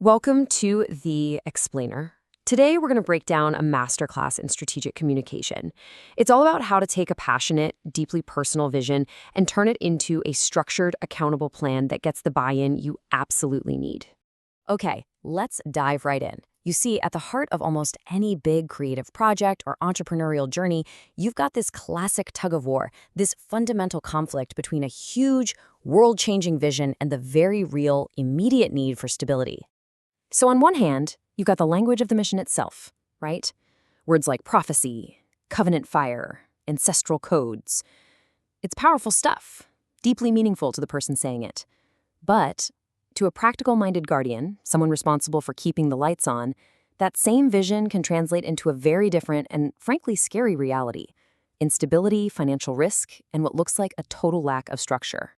Welcome to The Explainer. Today, we're going to break down a masterclass in strategic communication. It's all about how to take a passionate, deeply personal vision and turn it into a structured, accountable plan that gets the buy-in you absolutely need. Okay, let's dive right in. You see, at the heart of almost any big creative project or entrepreneurial journey, you've got this classic tug-of-war, this fundamental conflict between a huge, world-changing vision and the very real, immediate need for stability. So on one hand, you've got the language of the mission itself, right? Words like prophecy, covenant fire, ancestral codes. It's powerful stuff, deeply meaningful to the person saying it. But to a practical-minded guardian, someone responsible for keeping the lights on, that same vision can translate into a very different and frankly scary reality: instability, financial risk, and what looks like a total lack of structure.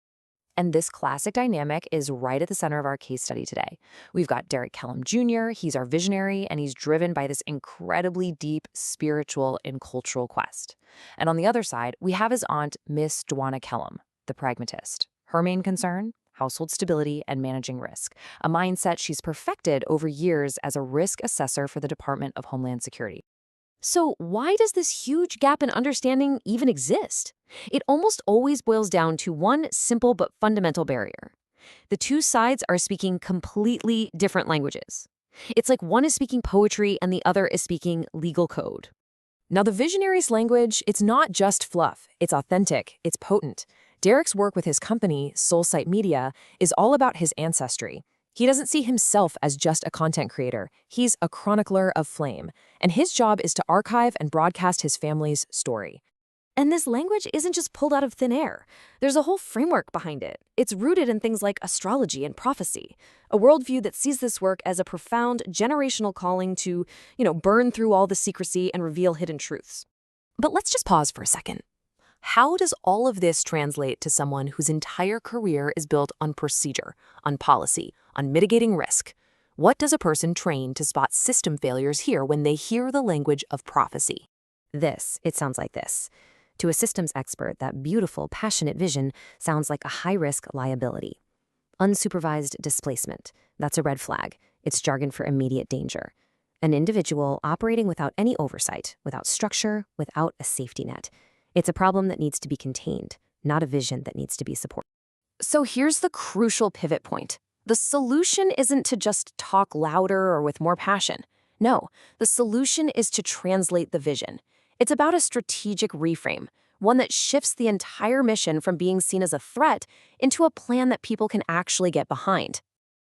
And this classic dynamic is right at the center of our case study today. We've got Derrick Kellum Jr., he's our visionary, and he's driven by this incredibly deep spiritual and cultural quest. And on the other side, we have his aunt, Miss Dawanna Kellum, the pragmatist. Her main concern? Household stability and managing risk, a mindset she's perfected over years as a risk assessor for the Department of Homeland Security. So why does this huge gap in understanding even exist? It almost always boils down to one simple but fundamental barrier. The two sides are speaking completely different languages. It's like one is speaking poetry and the other is speaking legal code. Now, the visionary's language, it's not just fluff. It's authentic. It's potent. Derrick's work with his company, Soulsight Media, is all about his ancestry. He doesn't see himself as just a content creator. He's a chronicler of flame, and his job is to archive and broadcast his family's story. And this language isn't just pulled out of thin air. There's a whole framework behind it. It's rooted in things like astrology and prophecy, a worldview that sees this work as a profound generational calling to, burn through all the secrecy and reveal hidden truths. But let's just pause for a second. How does all of this translate to someone whose entire career is built on procedure, on policy, on mitigating risk? What does a person trained to spot system failures hear when they hear the language of prophecy? It sounds like this. To a systems expert, that beautiful, passionate vision sounds like a high-risk liability. Unsupervised displacement, that's a red flag. It's jargon for immediate danger. An individual operating without any oversight, without structure, without a safety net. It's a problem that needs to be contained, not a vision that needs to be supported. So here's the crucial pivot point. The solution isn't to just talk louder or with more passion. No, the solution is to translate the vision. It's about a strategic reframe, one that shifts the entire mission from being seen as a threat into a plan that people can actually get behind.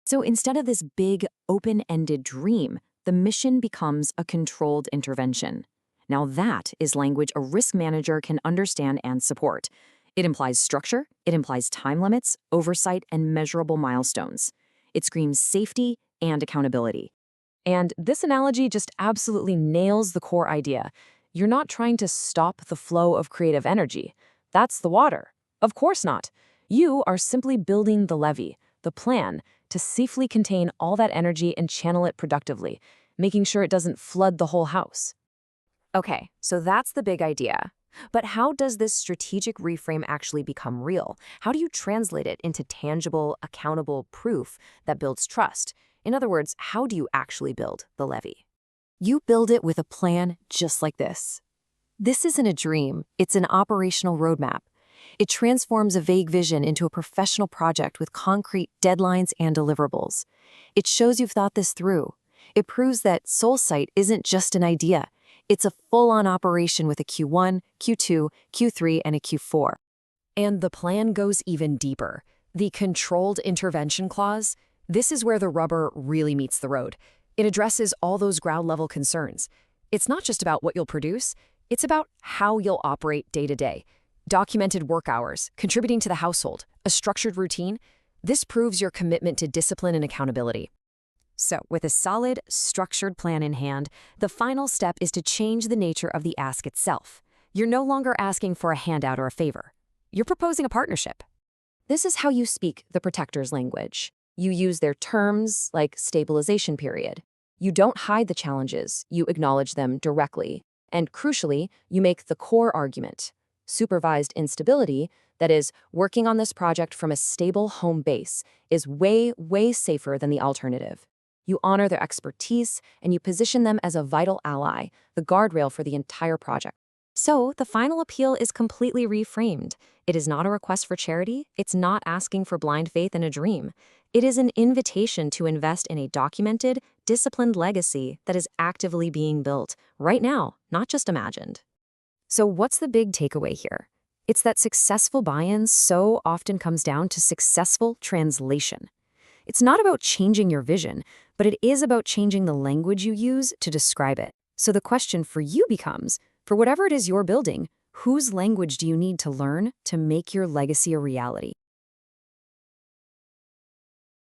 So instead of this big, open-ended dream, the mission becomes a controlled intervention. Now that is language a risk manager can understand and support. It implies structure, it implies time limits, oversight, and measurable milestones. It screams safety and accountability. And this analogy just absolutely nails the core idea. You're not trying to stop the flow of creative energy. That's the water. Of course not. You are simply building the levee, the plan, to safely contain all that energy and channel it productively, making sure it doesn't flood the whole house. Okay, so that's the big idea. But how does this strategic reframe actually become real? How do you translate it into tangible, accountable proof that builds trust? In other words, how do you actually build the levee? You build it with a plan just like this. This isn't a dream, it's an operational roadmap. It transforms a vague vision into a professional project with concrete deadlines and deliverables. It shows you've thought this through. It proves that Soulsight isn't just an idea. It's a full-on operation with a Q1, Q2, Q3, and a Q4. And the plan goes even deeper. The controlled intervention clause, this is where the rubber really meets the road. It addresses all those ground-level concerns. It's not just about what you'll produce, it's about how you'll operate day to day. Documented work hours, contributing to the household, a structured routine. This proves your commitment to discipline and accountability. So, with a solid, structured plan in hand, the final step is to change the nature of the ask itself. You're no longer asking for a handout or a favor. You're proposing a partnership. This is how you speak the protector's language. You use their terms, like stabilization period. You don't hide the challenges, you acknowledge them directly. And crucially, you make the core argument. Supervised instability, that is, working on this project from a stable home base, is way, way safer than the alternative. You honor their expertise, and you position them as a vital ally, the guardrail for the entire project. So, the final appeal is completely reframed. It is not a request for charity. It's not asking for blind faith in a dream. It is an invitation to invest in a documented, disciplined legacy that is actively being built, right now, not just imagined. So, what's the big takeaway here? It's that successful buy-in so often comes down to successful translation. It's not about changing your vision, but it is about changing the language you use to describe it. So the question for you becomes, for whatever it is you're building, whose language do you need to learn to make your legacy a reality?